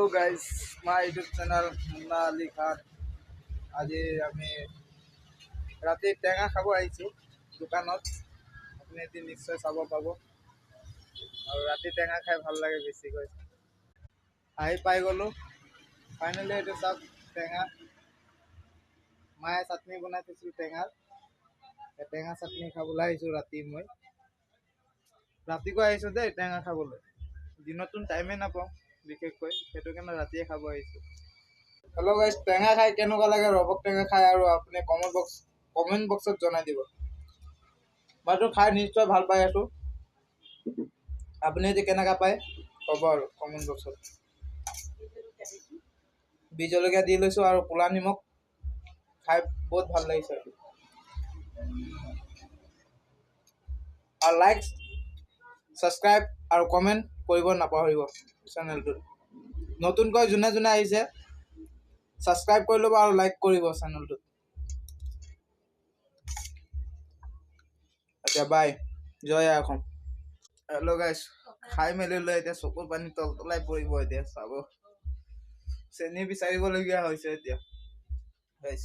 guys, my YouTube channel Munna Ali Khan. আজি আমি ৰাতি টেঙা খাব আহিছো দোকানত। আপুনি এটি নিশ্চয় চাব পাব আৰু ৰাতি টেঙা খাই ভাল লাগে বেছিকৈ। আহি পাই গ'লো ফাইনেলি। এইটো চাওক টেঙা, মায়ে চাটনি বনাই থৈছিল টেঙাৰ। টেঙা চাটনি খাবলৈ আহিছো ৰাতি। মই ৰাতিকৈ আহিছো দেই টেঙা খাবলৈ। দিনতো টাইমে নাপাওঁ বিশেষকৈ, সেইটো কাৰণে ৰাতিয়ে খাব আহিছো। হেল্ল' গাইজ, টেঙা খাই কেনেকুৱা লাগে ৰবক টেঙা খাই আৰু আপুনি কমেণ্ট বক্সত জনাই দিব। মইতো খাই নিশ্চয় ভাল পাই আছো, আপুনি যদি কেনেকুৱা পায় ক'ব আৰু কমেণ্ট বক্সত। বিহ জলকীয়া দি লৈছো আৰু ক'লা নিমখ, খাই বহুত ভাল লাগিছে। আৰু লাইক, ছাবস্ক্ৰাইব আৰু কমেণ্ট কৰিব নাপাহৰিব চেনেলটোত। নতুনকৈ যোনে যোনে আহিছে ছাবস্ক্ৰাইব কৰি ল'ব আৰু লাইক কৰিব চেনেলটোত। এতিয়া বাই, জয় আই অসম। হেল্ল' গাইছ, খাই মেলি লৈ এতিয়া চকুৰ পানী তলতলাই পৰিব। এতিয়া চাব, চেনী বিচাৰিবলগীয়া হৈছে এতিয়া গাইছ।